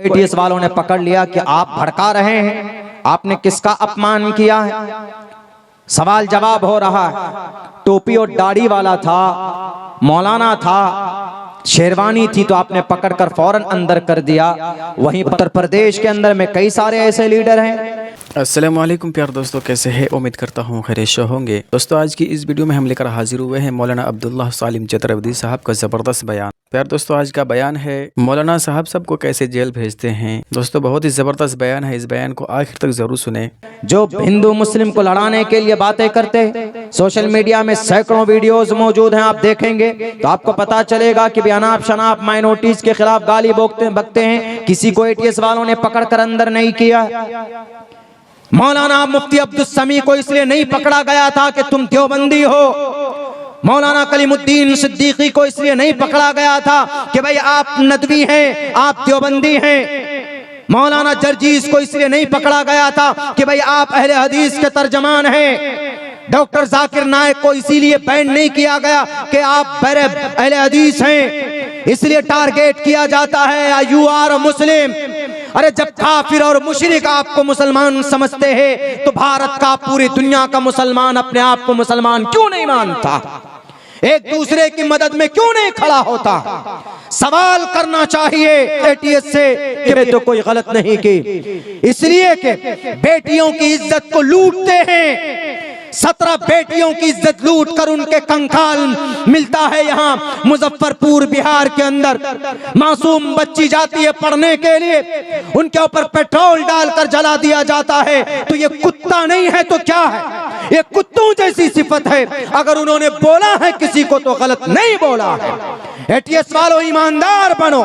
ATS वालों ने पकड़ लिया कि आप भड़का रहे हैं, आपने किसका अपमान किया है। सवाल जवाब हो रहा है। टोपी और दाढ़ी वाला था, मौलाना था, शेरवानी थी, तो आपने पकड़कर फौरन अंदर कर दिया। वहीं उत्तर प्रदेश के अंदर में कई सारे ऐसे लीडर हैं। अस्सलाम वालेकुम प्यार दोस्तों, कैसे हैं? उम्मीद करता हूँ खैरियत होंगे। दोस्तों आज की इस वीडियो में हम लेकर हाजिर हुए हैं मौलाना अब्दुल्लाह सालिम चतरवदी साहब का ज़बरदस्त बयान। प्यार दोस्तों आज का बयान है मौलाना साहब सबको कैसे जेल भेजते हैं। दोस्तों बहुत ही ज़बरदस्त बयान है, इस बयान को आखिर तक ज़रूर सुने। जो हिंदू मुस्लिम को लड़ाने के लिए बातें करते हैं, सोशल मीडिया में सैकड़ों वीडियोस मौजूद हैं, आप देखेंगे तो आपको पता चलेगा कि अनाप शनाप माइनॉरिटीज के खिलाफ गाली बकते हैं। किसी को एटीएस वालों ने पकड़कर अंदर नहीं किया। मौलाना मुफ्ती अब्दुल समी को इसलिए नहीं पकड़ा गया था कि तुम देवबंदी हो। मौलाना कलीमुद्दीन सिद्दीकी को इसलिए नहीं पकड़ा गया था कि भाई आप नदवी हैं, आप देवबंदी हैं। मौलाना जर्जीस को इसलिए नहीं पकड़ा गया था कि भाई आप अहले हदीस के तर्जमान हैं। डॉक्टर जाकिर नायक को इसीलिए बैन नहीं किया गया कि आप अहले हदीस हैं, इसलिए टारगेट किया जाता है यू आर मुस्लिम। अरे जब काफिर और मुशरिक आपको मुसलमान समझते हैं तो भारत का, पूरी दुनिया का मुसलमान अपने आप को मुसलमान क्यों नहीं मानता? एक दूसरे की मदद में क्यों नहीं खड़ा होता? सवाल करना चाहिए एटीएस से कि तो कोई गलत नहीं की, इसलिए कि बेटियों की इज्जत को लूटते हैं। 17 बेटियों की इज्जत लूट कर उनके कंकाल मिलता है यहाँ मुजफ्फरपुर बिहार के अंदर। मासूम बच्ची जाती है पढ़ने के लिए, उनके ऊपर पेट्रोल डालकर जला दिया जाता है। तो ये कुत्ता नहीं है तो क्या है? ये कुत्तों जैसी सिफत है। अगर उन्होंने बोला है किसी को तो गलत नहीं बोला है। एटीएस वालों ईमानदार बनो,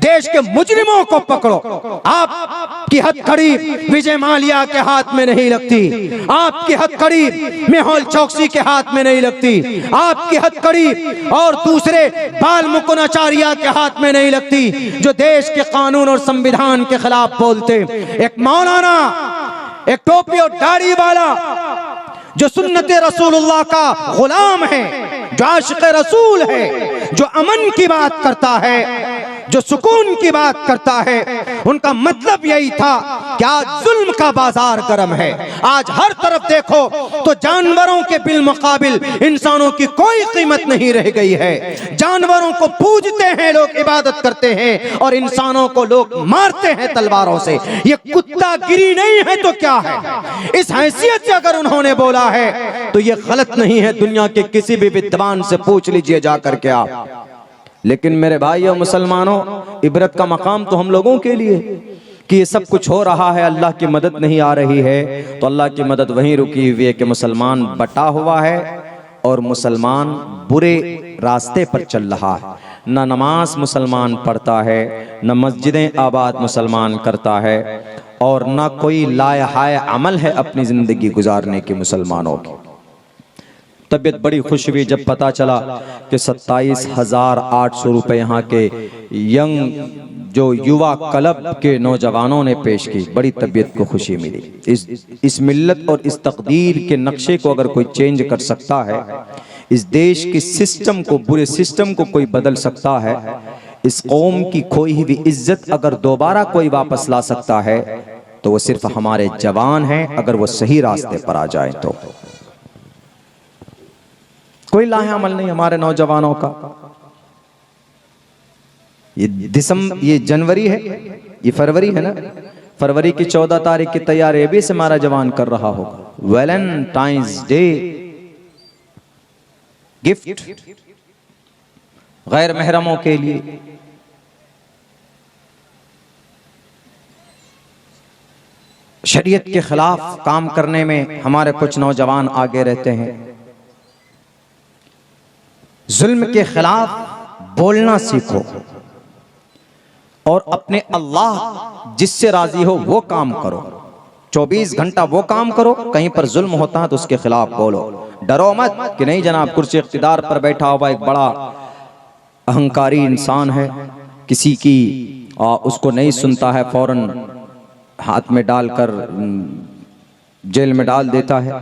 देश के मुजरिमों को पकड़ो। आपकी हथकड़ी विजय माल्या के हाथ में नहीं लगती, आपकी हथकड़ी मेहुल चौकसी के हाथ में नहीं लगती, आपकी हथकड़ी और दूसरे बाल मुकुंद आचार्य के हाथ में नहीं लगती जो देश के कानून और संविधान के खिलाफ बोलते। एक मौलाना, एक टोपी और दाढ़ी वाला जो सुन्नते रसूलुल्लाह का गुलाम है, जो आशिक़ रसूल है, जो अमन की बात करता है, जो सुकून की बात करता है, उनका मतलब यही था कि आज जुल्म का बाजार गर्म है। आज हर तरफ देखो तो जानवरों के बिलमुकाबिल इंसानों की कोई कीमत नहीं रह गई है। जानवरों को पूजते हैं लोग, इबादत करते हैं, और इंसानों को लोग मारते हैं तलवारों से। ये कुत्तागिरी नहीं है तो क्या है? इस हैसियत से अगर उन्होंने बोला है तो ये गलत नहीं है। दुनिया के किसी भी विद्वान से पूछ लीजिए जाकर के आप। लेकिन मेरे भाई और मुसलमानों, इबरत का मकाम तो हम लोगों के लिए कि ये सब कुछ हो रहा है, अल्लाह की मदद नहीं आ रही है। तो अल्लाह की मदद वहीं रुकी हुई है कि मुसलमान बटा हुआ है और मुसलमान बुरे रास्ते पर चल रहा है। न नमाज मुसलमान पढ़ता है, न मस्जिदें आबाद मुसलमान करता है, और न कोई लायहाय अमल है अपनी ज़िंदगी गुजारने की मुसलमानों की। तबीयत बड़ी खुश हुई जब पता चला कि 27,800 रुपये यहाँ के यंग जो युवा क्लब के नौजवानों ने पेश की। बड़ी तबीयत को खुशी मिली। इस मिल्लत और इस तकदीर के नक्शे को अगर कोई चेंज कर सकता है, इस देश के सिस्टम को, बुरे सिस्टम को कोई बदल सकता है, इस कौम की खोई हुई इज्जत अगर दोबारा कोई वापस ला सकता है तो वो सिर्फ हमारे जवान हैं, अगर वो सही रास्ते पर आ जाए तो। कोई लाहे अमल नहीं हमारे नौजवानों का। ये जनवरी है, ये फरवरी है ना, फरवरी की 14 तारीख की तैयारी अभी से हमारा जवान कर रहा होगा। वैलेंटाइंस डे गिफ्ट गैर महरमों के लिए। शरीयत के खिलाफ काम करने में हमारे कुछ नौजवान आगे रहते हैं। जुल्म के खिलाफ बोलना सीखो और अपने अल्लाह जिससे राजी हो वो काम करो। 24 घंटा वो काम करो, कहीं पर जुल्म होता है तो उसके खिलाफ बोलो। डरो मत कि नहीं जनाब कुर्सी इख्तिदार पर बैठा हुआ एक बड़ा अहंकारी इंसान है, किसी की उसको नहीं सुनता है, फौरन हाथ में डालकर जेल में डाल देता है।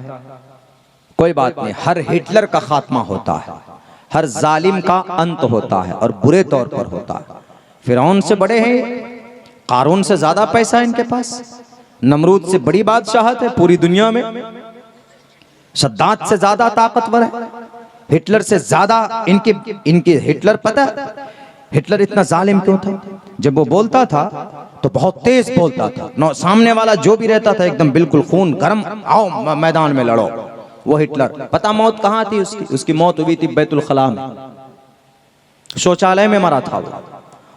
कोई बात नहीं, हर हिटलर का खात्मा होता है, हर जालिम का अंत होता है और बुरे तौर पर होता है। फिरौन से बड़े हैं, कारून से ज्यादा पैसा है इनके पास, नमरूद से बड़ी बादशाहत है पूरी दुनिया में, सद्दात से ज्यादा ताकतवर है, हिटलर से ज्यादा इनके हिटलर, पता है हिटलर इतना जालिम क्यों था? जब वो बोलता था तो बहुत तेज बोलता था, सामने वाला जो भी रहता था एकदम बिल्कुल खून गर्म, आओ मैदान में लड़ो। वो हिटलर, पता मौत कहाँ थी उसकी मौत हुई थी बैतुल खला में, शौचालय में मरा था वो,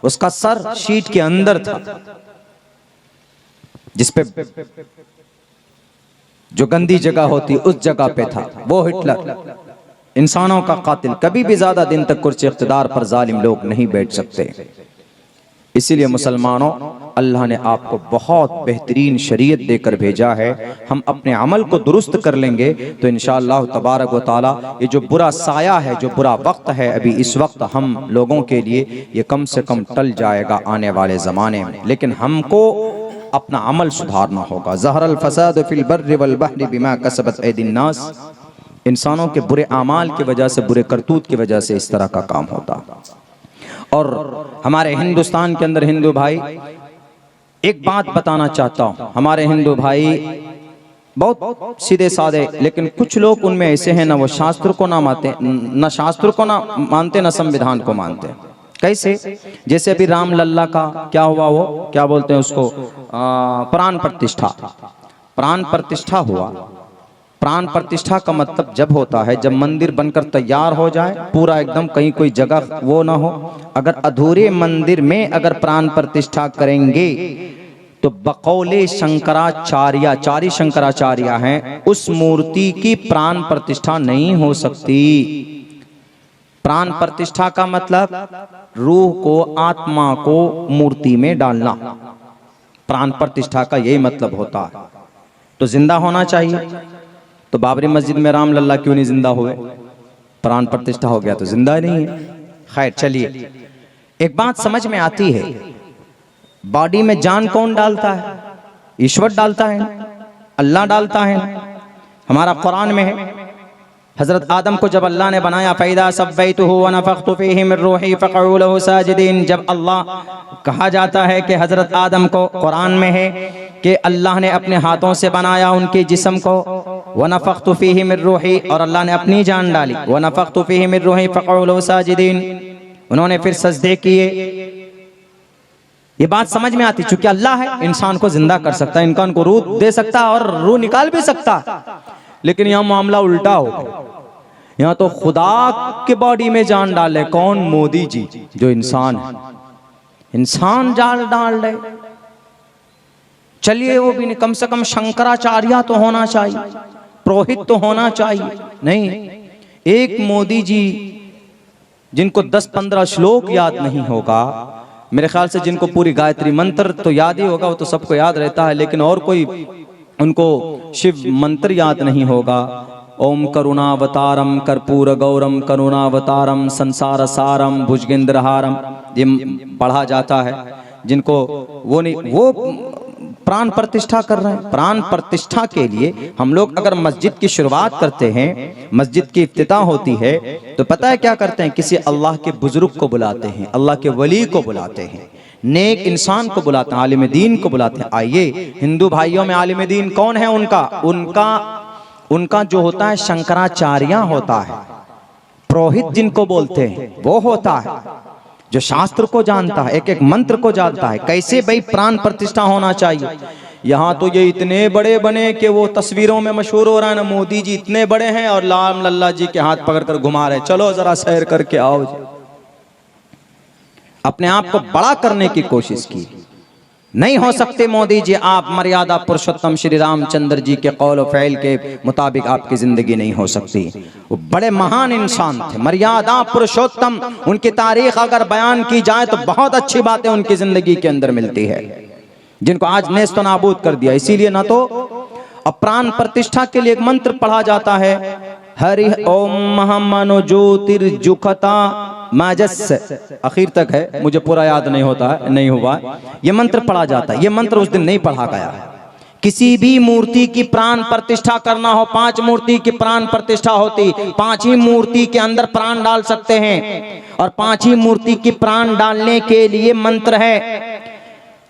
उसका सर शीट के अंदर था, जिसपे जो गंदी जगह होती उस जगह पे था वो हिटलर, इंसानों का कातिल। कभी भी ज्यादा दिन तक कुर्सी इख्तिदार पर जालिम लोग नहीं बैठ सकते। इसीलिए मुसलमानों, अल्लाह ने आपको बहुत बेहतरीन शरीयत देकर भेजा है। हम अपने अमल को दुरुस्त कर लेंगे तो इंशाअल्लाह तबारक व तआला ये जो बुरा साया है, जो बुरा वक्त है अभी इस वक्त हम लोगों के लिए, ये कम से कम टल जाएगा आने वाले ज़माने में। लेकिन हमको अपना अमल सुधारना होगा। ज़हरल फसाद फिल बर्रि वल बहरि बिमा कसबत ऐदिन नास, इंसानों के बुरे आमाल की वजह से, बुरे करतूत की वजह से इस तरह का काम होता। और हमारे हिंदुस्तान के अंदर हिंदू भाई, एक बात बताना चाहता हूँ, हमारे हिंदू भाई बहुत सीधे साधे, लेकिन कुछ लोग उनमें ऐसे हैं ना वो शास्त्र को ना मानते, न शास्त्र को ना मानते, न संविधान को मानते। कैसे? जैसे अभी राम लल्ला का क्या हुआ, वो क्या बोलते हैं उसको, प्राण प्रतिष्ठा। प्राण प्रतिष्ठा हुआ। प्राण प्रतिष्ठा का मतलब जब होता है जब मंदिर बनकर तैयार हो जाए, पूरा एकदम, कहीं कोई जगह वो ना हो। अगर अधूरे मंदिर में अगर प्राण प्रतिष्ठा करेंगे तो बकौले शंकराचार्य, चारी शंकराचार्य हैं, उस मूर्ति की प्राण प्रतिष्ठा नहीं हो सकती। प्राण प्रतिष्ठा का मतलब रूह को, आत्मा को मूर्ति में डालना, प्राण प्रतिष्ठा का यही मतलब होता है। तो जिंदा होना चाहिए। तो बाबरी मस्जिद में राम लल्ला क्यों नहीं जिंदा हुए? प्राण प्रतिष्ठा हो गया तो जिंदा नहीं है। खैर चलिए, एक बात समझ में आती है, बॉडी में जान कौन डालता है? ईश्वर डालता है, अल्लाह डालता है। हमारा कुरान में है, हजरत आदम को जब अल्लाह ने बनाया, फैदा सब्बैतुहु व नफख्तु फीहि मिन रूही फक़ऊ लहु साजिदीन, जब अल्लाह कहा जाता है कि हजरत आदम को, कुरान में है कि अल्लाह ने अपने हाथों से बनाया उनके जिस्म को, व नफख्तु फीहि मिन रूही, और अल्लाह ने अपनी जान डाली, व नफख्तु फीहि मिन रूही फक़ऊ लहु साजिदीन, उन्होंने फिर सजदे किए। ये बात समझ में आती, चूंकि अल्लाह है, इंसान को जिंदा कर सकता है, इंसान को रूह दे सकता है और रूह निकाल भी सकता है। लेकिन यहाँ मामला उल्टा हो गया। यहाँ तो खुदा के बॉडी में जान डाले कौन? मोदी जी, जो इंसान है, इंसान जान डाल रहे। चलिए वो भी नहीं, कम से कम शंकराचार्य तो होना चाहिए, पुरोहित तो होना चाहिए। नहीं, एक मोदी जी जिनको 10-15 श्लोक याद नहीं होगा, मेरे ख्याल से जिनको पूरी गायत्री मंत्र तो याद ही होगा, वो तो सबको याद रहता है, लेकिन और कोई उनको शिव मंत्र याद नहीं होगा। ओम करुणावतारम कर्पूर गौरम करुणावतारम संसार सारम भुजगेंद्रहारम, ये पढ़ा जाता है। जिनको वो नहीं, वो प्राण प्रतिष्ठा कर रहे हैं। प्राण प्रतिष्ठा के लिए हम लोग अगर मस्जिद की शुरुआत करते हैं, मस्जिद की इफ्तिताह होती है, तो पता है क्या करते हैं? किसी अल्लाह के बुजुर्ग को बुलाते हैं, अल्लाह के वली को बुलाते हैं, नेक इंसान को बुलाते हैं, आलिम दीन को बुलाते हैं। आइए, हिंदू भाइयों में आलिम दीन कौन है? उनका जो होता है शंकराचार्य होता है, पुरोहित जिनको बोलते हैं वो होता है, जो शास्त्र को जानता है, एक एक मंत्र को जानता है। कैसे भाई प्राण प्रतिष्ठा होना चाहिए। यहाँ तो ये इतने बड़े बने कि वो तस्वीरों में मशहूर हो रहा है ना, मोदी जी इतने बड़े हैं और राम लल्ला जी के हाथ पकड़कर घुमा रहे, चलो जरा सैर करके आओ। अपने आप को बड़ा करने की कोशिश की। नहीं हो सकते मोदी जी आप, मर्यादा पुरुषोत्तम श्री रामचंद्र जी के कौल और फ़ैल के मुताबिक आपकी जिंदगी नहीं हो सकती। वो बड़े महान इंसान थे, मर्यादा पुरुषोत्तम। उनकी तारीख अगर बयान की जाए तो बहुत अच्छी बातें उनकी जिंदगी के अंदर मिलती है, जिनको आज नेस्त नाबूद कर दिया। इसीलिए ना तो प्राण प्रतिष्ठा के लिए एक मंत्र पढ़ा जाता है, हरि ओम महमनो ज्योतिर्जुखता माजस, आखिर तक है, मुझे पूरा याद नहीं होता है, नहीं हुआ। ये मंत्र पढ़ा जाता है। ये मंत्र उस दिन नहीं पढ़ा गया, किसी भी मूर्ति की प्राण प्रतिष्ठा करना हो, 5 मूर्ति की प्राण प्रतिष्ठा होती, 5 ही मूर्ति के अंदर प्राण डाल सकते हैं और 5 ही मूर्ति की प्राण डालने के लिए मंत्र है,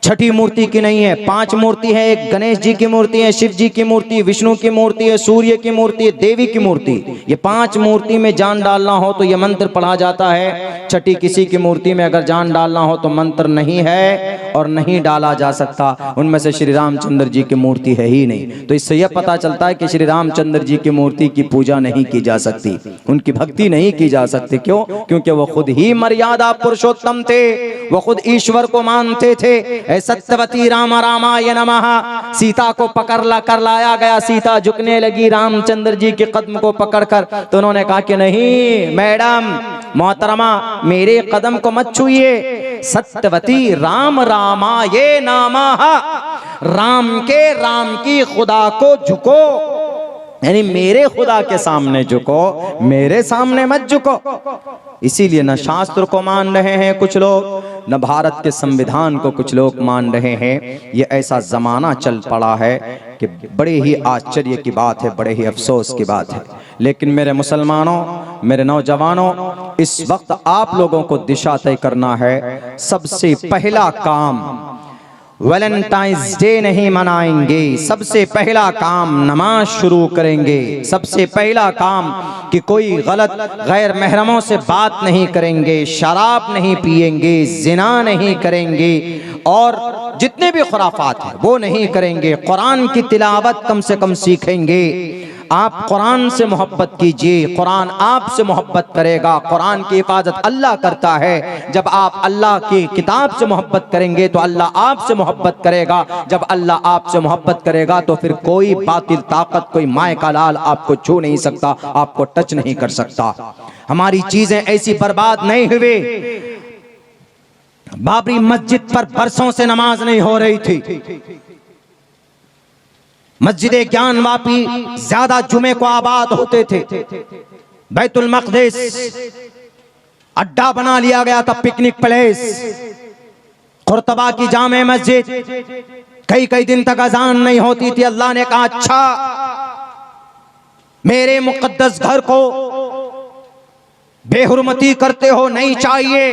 छठी मूर्ति की नहीं है। 5 मूर्ति है, एक गणेश जी की मूर्ति है, शिव जी की मूर्ति, विष्णु की मूर्ति है, सूर्य की मूर्ति है, देवी की मूर्ति। ये 5 मूर्ति में जान डालना हो तो ये मंत्र पढ़ा जाता है। छठी किसी की मूर्ति में अगर जान डालना हो तो मंत्र नहीं है और नहीं डाला जा सकता। उनमें से श्री रामचंद्र जी की मूर्ति है ही नहीं। तो इससे यह पता चलता है कि श्री रामचंद्र जी की मूर्ति की पूजा नहीं की जा सकती, उनकी भक्ति नहीं की जा सकती। क्यों? क्योंकि वो खुद ही मर्यादा पुरुषोत्तम थे, वो खुद ईश्वर को मानते थे। सत्यवती राम रामाय नमः। सीता को पकड़ कर लाया गया, सीता झुकने लगी रामचंद्र जी के कदम को पकड़कर, तो उन्होंने कहा कि नहीं मैडम मोहतरमा, मेरे कदम को मत छूइए। सत्यवती राम रामाय नमः, राम की खुदा को झुको, यानी मेरे खुदा के सामने झुको, मेरे सामने मत झुको। इसीलिए न शास्त्र को मान रहे हैं कुछ लोग, न भारत के संविधान को कुछ लोग मान रहे हैं। ये ऐसा जमाना चल पड़ा है कि बड़े ही आश्चर्य की बात है, बड़े ही अफसोस की बात है। लेकिन मेरे मुसलमानों, मेरे नौजवानों, इस वक्त आप लोगों को दिशा तय करना है। सबसे पहला काम वैलेंटाइंस डे नहीं मनाएंगे, सबसे पहला काम नमाज शुरू करेंगे। सबसे पहला काम कि कोई गलत गैर महरमों से बात नहीं करेंगे, शराब नहीं पिएंगे, जिना नहीं करेंगे और जितने भी खुराफात हैं वो नहीं करेंगे। कुरान की तिलावत कम से कम सीखेंगे। आप कुरान से मोहब्बत कीजिए, कुरान आपसे मोहब्बत करेगा। कुरान की हिफाजत अल्लाह करता है। जब आप अल्लाह की किताब से मोहब्बत करेंगे तो अल्लाह आपसे मोहब्बत करेगा। जब अल्लाह आपसे मोहब्बत करेगा तो फिर कोई बातिल ताकत, कोई माय का लाल आपको छू नहीं सकता, आपको टच नहीं कर सकता। हमारी चीजें ऐसी बर्बाद नहीं हुई। बाबरी मस्जिद पर बरसों से नमाज नहीं हो रही थी। मस्जिदे ज्ञान वापी ज्यादा जुमे को आबाद होते थे। बैतुल मक़दिस अड्डा बना लिया गया था, पिकनिक प्लेस। कुर्तबा की जामे मस्जिद कई दिन तक अजान नहीं होती थी। अल्लाह ने कहा अच्छा, मेरे मुक़द्दस घर को बेहुरमती करते हो, नहीं चाहिए।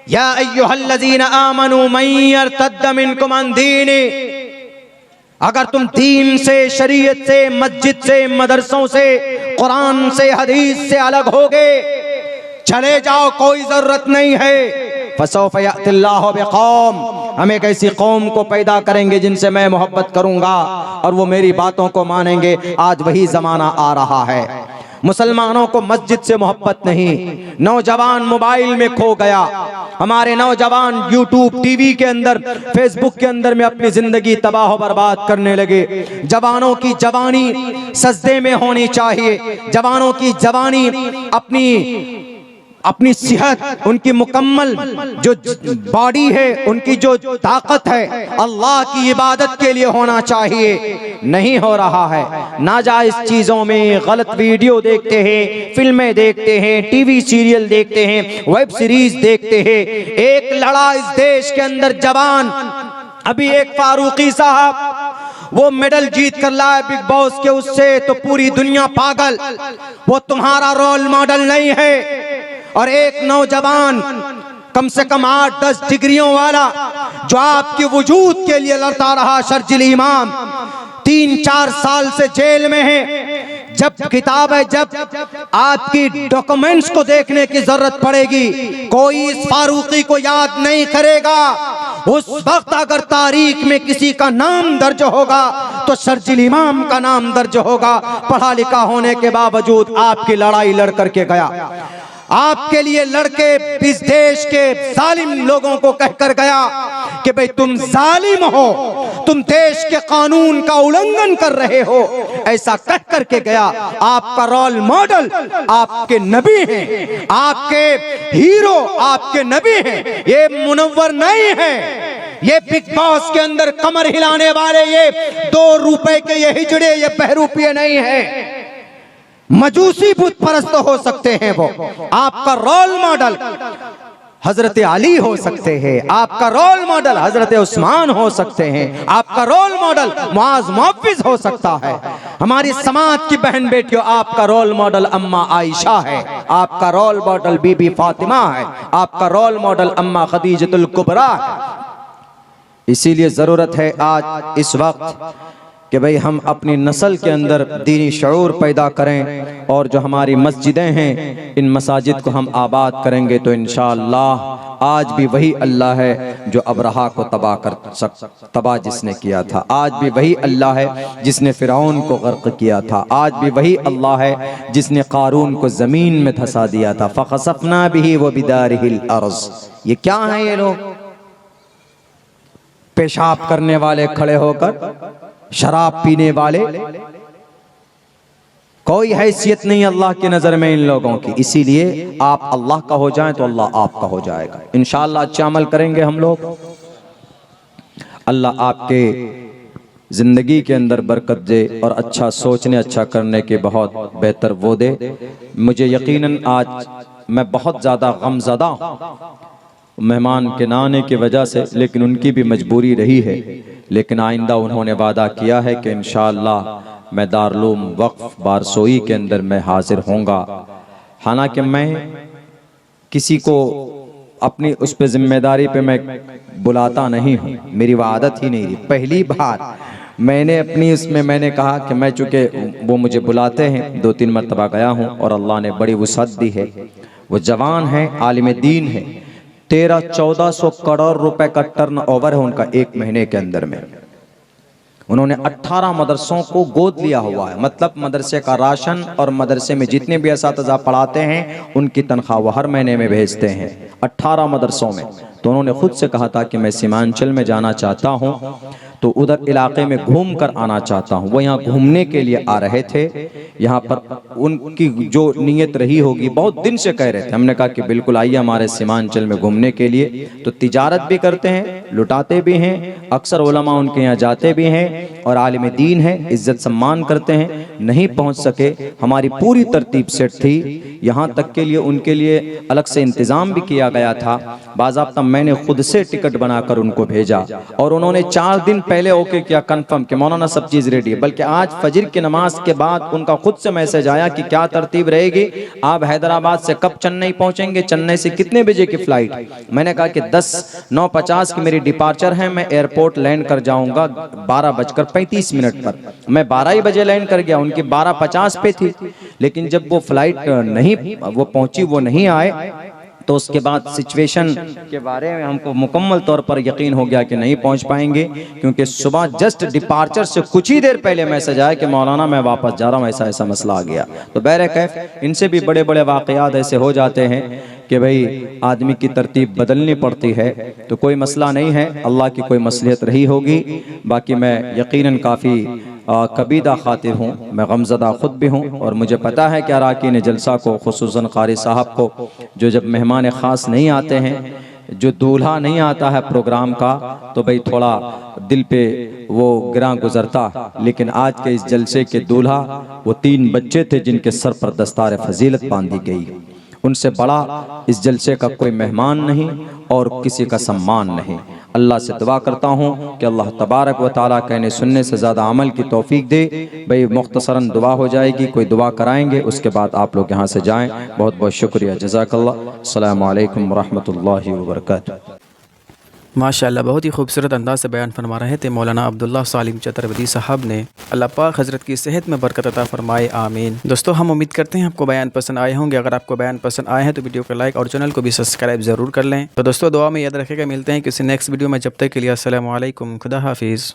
या अय्युहल्लज़ीना आमनू मन यर्तद्द मिनकुम अन दीनी, अगर तुम दीन से, शरीयत से, मस्जिद से, मदरसों से, कुरान से, हदीस से अलग होगे, चले जाओ, कोई जरूरत नहीं है। फसौफ यअतिल्लाहु बिक़ौम, हम एक ऐसी कौम को पैदा करेंगे जिनसे मैं मोहब्बत करूंगा और वो मेरी बातों को मानेंगे। आज वही जमाना आ रहा है। मुसलमानों को मस्जिद से मोहब्बत नहीं, नौजवान मोबाइल में खो गया। हमारे नौजवान यूट्यूब, टीवी के अंदर, फेसबुक के अंदर में अपनी जिंदगी तबाह बर्बाद करने लगे। जवानों की जवानी सजदे में होनी चाहिए। जवानों की जवानी अपनी सेहत, उनकी मुकम्मल जो बॉडी है, उनकी जो ताकत है, अल्लाह की इबादत के लिए होना चाहिए। नहीं हो रहा है। नाजायज चीजों में गलत वीडियो देखते हैं, फिल्में देखते हैं, टीवी सीरियल देखते हैं, वेब सीरीज देखते हैं। एक लड़ा इस देश के अंदर जवान, अभी एक फारूकी साहब, वो मेडल जीत कर लाए बिग बॉस के, उससे तो पूरी दुनिया पागल। वो तुम्हारा रोल मॉडल नहीं है। और एक नौजवान कम से कम 8-10 डिग्रियों वाला जो आपके वजूद के लिए लड़ता रहा, शर्जिल इमाम, 3-4 साल से जेल में है। जब किताब है, जब आपकी डॉक्यूमेंट्स को देखने की जरूरत पड़ेगी, कोई इस फारूकी को याद नहीं करेगा। उस वक्त अगर तारीख में किसी का नाम दर्ज होगा तो शर्जिल इमाम का नाम दर्ज होगा। पढ़ा लिखा होने के बावजूद आपकी लड़ाई लड़ करके गया, आपके लिए लड़के इस देश के जालिम लोगों को कहकर गया कि भाई तुम जालिम हो, तुम देश के कानून का उल्लंघन कर रहे हो, ऐसा कह करके गया। आपका रोल मॉडल आपके नबी हैं, आपके हीरो आपके नबी हैं, ये मुनव्वर नहीं है। ये बिग बॉस के अंदर कमर हिलाने वाले, ये 2 रुपए के ये हिजड़े, ये बहरूपिये नहीं है। मजूसी बुत परस्त हो सकते हैं वो। आपका रोल मॉडल हजरत अली हो सकते हैं, आपका रोल मॉडल हजरत उस्मान हो सकते हैं, आपका रोल मॉडल मुआज मुअव्विज हो सकता है। हमारी समाज की बहन बेटियों, आपका रोल मॉडल अम्मा आयशा है, आपका रोल मॉडल बीबी फातिमा है, आपका रोल मॉडल अम्मा खदीजतुल कुबरा है। इसीलिए जरूरत है आज इस वक्त कि भाई हम अपनी नस्ल के अंदर दीनी शऊर पैदा करें, और जो हमारी मस्जिदें हैं इन मसाजिद को हम आबाद करेंगे तो इंशाअल्लाह आज भी वही अल्लाह है जो अबरहा को तबाह जिसने किया था, आज भी वही अल्लाह है जिसने फिरौन को गर्क किया था, आज भी वही अल्लाह है जिसने कारून को जमीन में धंसा दिया था। फखसफना बिही व बिदारिहिल अर्ज़। ये क्या है? ये लोग पेशाब करने वाले खड़े होकर, शराब पीने वाले, कोई हैसियत नहीं अल्लाह की नजर में इन लोगों की। इसीलिए आप अल्लाह का हो जाएं तो अल्लाह आपका हो जाएगा इंशाअल्लाह। अच्छा अमल करेंगे हम लोग, अल्लाह आपके जिंदगी के अंदर बरकत दे और अच्छा सोचने अच्छा करने के बहुत बेहतर वो दे। मुझे यकीनन आज मैं बहुत ज़्यादा गमज़दा हूँ मेहमान के ना आने की वजह से, लेकिन उनकी भी मजबूरी रही है। लेकिन आइंदा उन्होंने वादा किया है कि इंशाअल्लाह मैं दारुल वक्फ बारसोई के अंदर मैं हाजिर होऊंगा। हालांकि मैं किसी को अपनी उस पे जिम्मेदारी पे मैं बुलाता नहीं हूँ, मेरी वो आदत ही नहीं रही। पहली बार मैंने अपनी उसमें मैंने कहा कि मैं चूँकि वो मुझे बुलाते हैं, 2-3 मरतबा गया हूँ और अल्लाह ने बड़ी वसअत दी है। वो जवान है, आलिम दीन है, 1300-1400 करोड़ रुपए का टर्न ओवर है उनका एक महीने के अंदर में। उन्होंने 18 मदरसों को गोद लिया हुआ है, मतलब मदरसे का राशन और मदरसे में जितने भी असातिज़ा पढ़ाते हैं उनकी तनख्वाह वो हर महीने में भेजते हैं 18 मदरसों में। तो उन्होंने खुद से कहा था कि मैं सीमांचल में जाना चाहता हूँ, तो उधर इलाके में घूम कर आना चाहता हूँ। वो यहाँ घूमने के लिए आ रहे थे। यहाँ पर उनकी जो नीयत रही होगी, बहुत दिन से कह रहे थे, हमने कहा कि बिल्कुल आइए हमारे सीमांचल में घूमने के लिए। तो तिजारत भी करते हैं, लुटाते भी हैं, अक्सर उलमा उनके यहाँ जाते भी हैं और आलिम दीन है, इज्जत सम्मान करते हैं। नहीं पहुँच सके, हमारी पूरी तरतीब सेट थी, यहाँ तक के लिए उनके लिए अलग से इंतज़ाम भी किया गया था। बाज़ाब्ता मैंने खुद से टिकट बनाकर उनको भेजा और उन्होंने 4 दिन पहले ओके किया कंफर्म कि मौलाना सब चीज़ रेडी है। बल्कि आज फजर की नमाज के बाद उनका खुद से मैसेज आया कि क्या तरतीब रहेगी, आप हैदराबाद से कब चेन्नई पहुंचेंगे, चेन्नई से कितने बजे की फ्लाइट। मैंने कहा कि 9:50 की मेरी डिपार्चर है, मैं एयरपोर्ट लैंड कर जाऊंगा 12:35 पर। मैं 12 ही बजे लैंड कर गया, उनकी 12:50 पे थी। लेकिन जब वो फ्लाइट नहीं वो पहुंची, वो नहीं आए, तो उसके बाद सिचुएशन के बारे में हमको मुकम्मल तौर पर यकीन हो गया कि नहीं पहुंच पाएंगे, क्योंकि सुबह जस्ट डिपार्चर से कुछ ही देर पहले मैसेज आया कि मौलाना मैं वापस जा रहा हूं, ऐसा ऐसा मसला आ गया। तो बहरकैफ इनसे भी बड़े बड़े वाक़यात ऐसे हो जाते हैं कि भाई आदमी की तरतीब बदलनी पड़ती है। तो कोई मसला नहीं है, अल्लाह की कोई मसलियत रही होगी। बाकी मैं यकीनन काफ़ी कबीदा खातिर हूँ, मैं गमज़दा ख़ुद भी हूँ और मुझे पता है कि अराकीन जलसा को, खुसूसन क़ारी साहब को, जो जब मेहमान ख़ास नहीं आते हैं, जो दूल्हा नहीं आता है प्रोग्राम का, तो भाई थोड़ा दिल पे वो गिरा गुजरता। लेकिन आज के इस जलसे के दूल्हा वो 3 बच्चे थे जिनके सर पर दस्तार फजीलत बांधी गई। उनसे बड़ा इस जलसे का कोई मेहमान नहीं और किसी का सम्मान नहीं। अल्लाह से दुआ करता हूँ कि अल्लाह तबारक व तआला कहने सुनने से ज़्यादा अमल की तौफीक दे। भाई मुख्तसरन दुआ हो जाएगी, कोई दुआ कराएंगे, उसके बाद आप लोग यहाँ से जाएँ। बहुत बहुत शुक्रिया, जज़ाकल्लाह। अस्सलामु अलैकुम रहमतुल्लाहि व बरकातुहू। माशाअल्लाह, बहुत ही खूबसूरत अंदाज से बयान फरमा रहे थे मौलाना अब्दुल्लाह सालिम चतरवदी साहब ने। अल्लाह पाक हज़रत की सेहत में बरकत अता फरमाए, आमीन। दोस्तों, हम उम्मीद करते हैं आपको बयान पसंद आए होंगे। अगर आपको बयान पसंद आए हैं तो वीडियो को लाइक और चैनल को भी सब्सक्राइब ज़रूर कर लें। तो दोस्तों, दुआ में याद रखेगा, मिलते हैं किसी नेक्स्ट वीडियो में। जब तक के लिए अस्सलामु अलैकुम, खुदा हाफिज़।